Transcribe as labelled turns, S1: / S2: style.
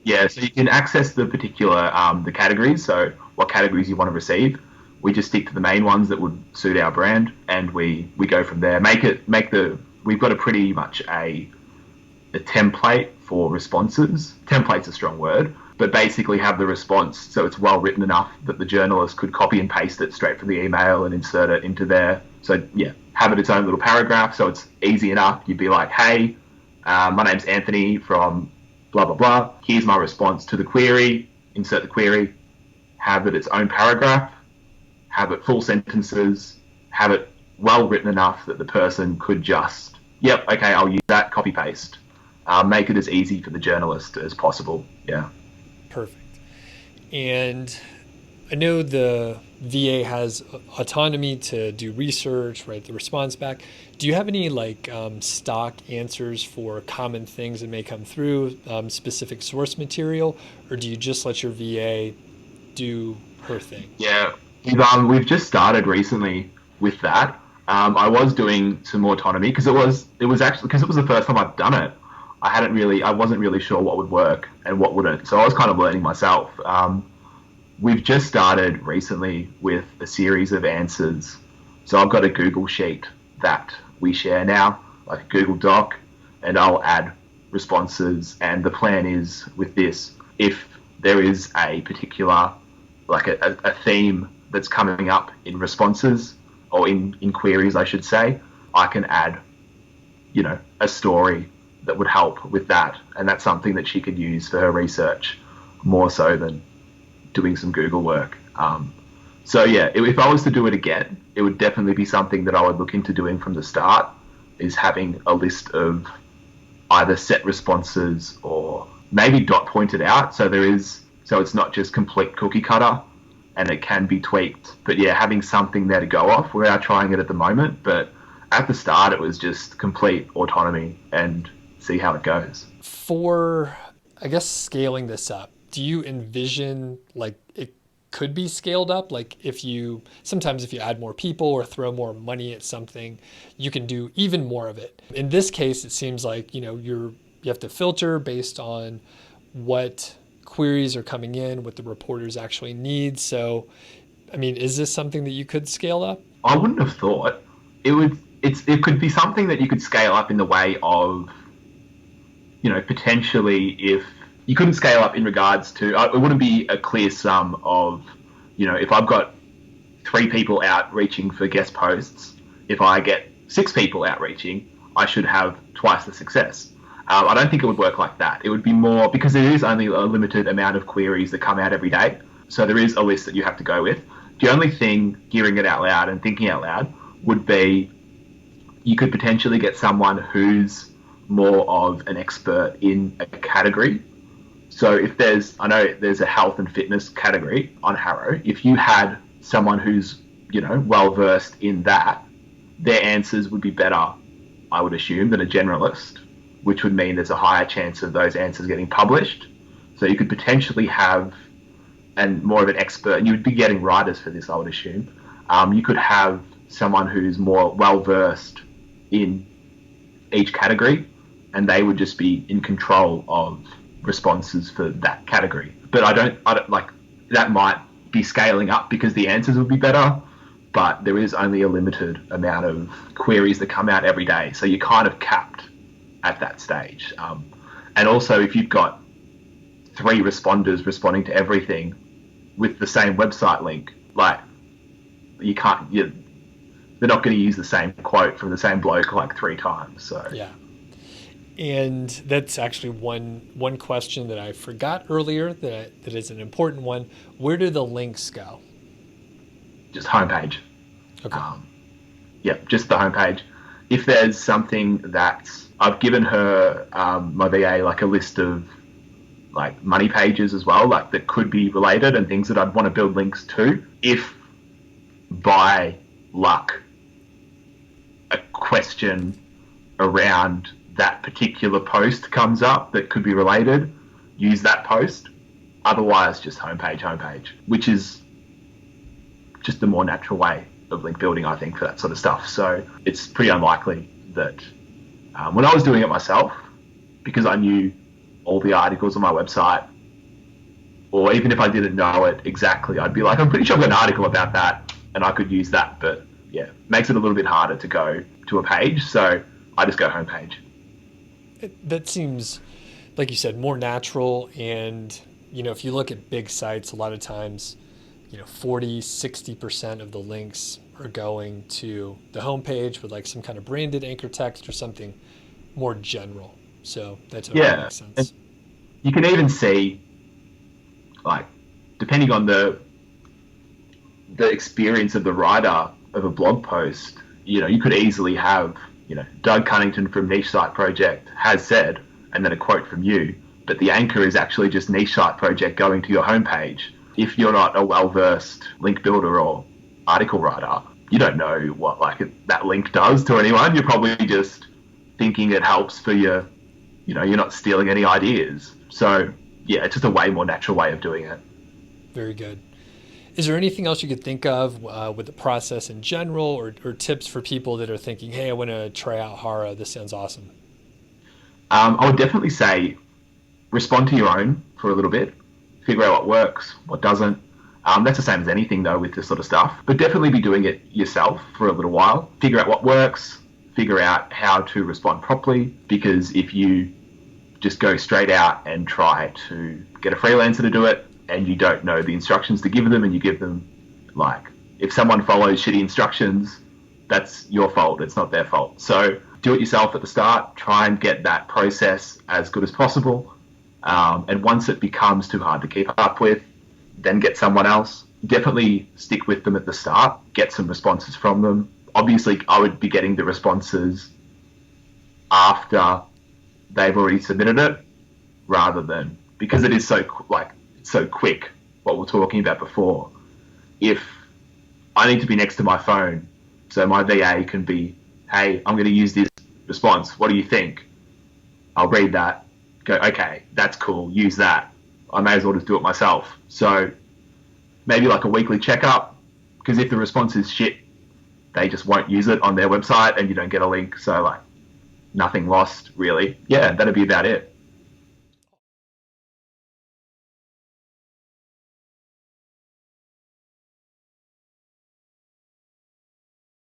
S1: Yeah, so you can access the particular the categories. So what categories you want to receive. We just stick to the main ones that would suit our brand, and we go from there. We've got a pretty much a template for responses. Template's a strong word, but basically have the response so it's well written enough that the journalist could copy and paste it straight from the email and insert it into there. So yeah, have it its own little paragraph so it's easy enough. You'd be like, hey, my name's Anthony from blah, blah, blah. Here's my response to the query. Insert the query. Have it its own paragraph. Have it full sentences. Have it well written enough that the person could just, yep, okay, I'll use that, copy paste. Make it as easy for the journalist as possible. Yeah.
S2: Perfect. And I know the VA has autonomy to do research, write the response back. Do you have any stock answers for common things that may come through, specific source material, or do you just let your VA do her thing?
S1: Yeah. We've just started recently with that. I was doing some autonomy because it was actually because it was the first time I've done it. I wasn't really sure what would work and what wouldn't. So I was kind of learning myself. We've just started recently with a series of answers. So I've got a Google sheet that we share now, like a Google Doc, and I'll add responses. And the plan is with this, if there is a particular, like a theme that's coming up in responses or in queries, I should say, I can add, a story that would help with that. And that's something that she could use for her research more so than doing some Google work. So yeah, if I was to do it again, it would definitely be something that I would look into doing from the start, is having a list of either set responses or maybe dot pointed out. So it's not just complete cookie cutter and it can be tweaked. But yeah, having something there to go off. We are trying it at the moment, but at the start it was just complete autonomy and see how it goes.
S2: For, I guess, scaling this up, do you envision it could be scaled up? Like sometimes if you add more people or throw more money at something, you can do even more of it. In this case, it seems like, you have to filter based on what queries are coming in, what the reporters actually need. So, I mean, is this something that you could scale up?
S1: I wouldn't have thought it could be something that you could scale up in the way of, potentially if you couldn't scale up in regards to, it wouldn't be a clear sum of, if I've got 3 people outreaching for guest posts, if I get 6 people outreaching, I should have twice the success. I don't think it would work like that. It would be more, because there is only a limited amount of queries that come out every day. So there is a list that you have to go with. The only thing, hearing it out loud and thinking out loud, would be you could potentially get someone who's more of an expert in a category. So if I know there's a health and fitness category on Haro. If you had someone who's, well versed in that, their answers would be better, I would assume, than a generalist, which would mean there's a higher chance of those answers getting published. So you could potentially have more of an expert, and you would be getting writers for this, I would assume. You could have someone who's more well versed in each category, and they would just be in control of responses for that category. But I don't like that might be scaling up because the answers would be better, but there is only a limited amount of queries that come out every day. So you're kind of capped at that stage. And also if you've got 3 responders responding to everything with the same website link, they're not going to use the same quote from the same bloke 3 times. So
S2: yeah. And that's actually one question that I forgot earlier that is an important one. Where do the links go?
S1: Just homepage.
S2: Okay.
S1: Just the homepage. If there's something that I've given her, my VA, a list of money pages as well, that could be related and things that I'd want to build links to. If by luck a question around that particular post comes up that could be related, use that post. Otherwise, just homepage, which is just the more natural way of link building, I think, for that sort of stuff. So it's pretty unlikely that when I was doing it myself, because I knew all the articles on my website, or even if I didn't know it exactly, I'd be like, I'm pretty sure I've got an article about that and I could use that. But yeah, makes it a little bit harder to go to a page. So I just go homepage.
S2: That seems, like you said, more natural. And, if you look at big sites, a lot of times, 40, 60% of the links are going to the homepage with like some kind of branded anchor text or something more general. So that totally makes sense.
S1: And you can even see, like, depending on the experience of the writer of a blog post, you could easily have, Doug Cunnington from Niche Site Project has said, and then a quote from you, but the anchor is actually just Niche Site Project going to your homepage. If you're not a well-versed link builder or article writer, you don't know what that link does to anyone. You're probably just thinking it helps for your, you're not stealing any ideas. So yeah, it's just a way more natural way of doing it.
S2: Very good. Is there anything else you could think of with the process in general, or tips for people that are thinking, hey, I want to try out Haro, this sounds awesome?
S1: I would definitely say respond to your own for a little bit, figure out what works, what doesn't. That's the same as anything, though, with this sort of stuff. But definitely be doing it yourself for a little while. Figure out what works, figure out how to respond properly, because if you just go straight out and try to get a freelancer to do it, and you don't know the instructions to give them, and you give them, if someone follows shitty instructions, that's your fault. It's not their fault. So do it yourself at the start. Try and get that process as good as possible. And once it becomes too hard to keep up with, then get someone else. Definitely stick with them at the start. Get some responses from them. Obviously, I would be getting the responses after they've already submitted it, rather than, because it is so quick, what we're talking about before. If I need to be next to my phone, so my VA can be, hey, I'm going to use this response. What do you think? I'll read that, go, okay, that's cool, use that. I may as well just do it myself. So maybe like a weekly checkup, because if the response is shit, they just won't use it on their website and you don't get a link. So nothing lost, really. Yeah, that'd be about it.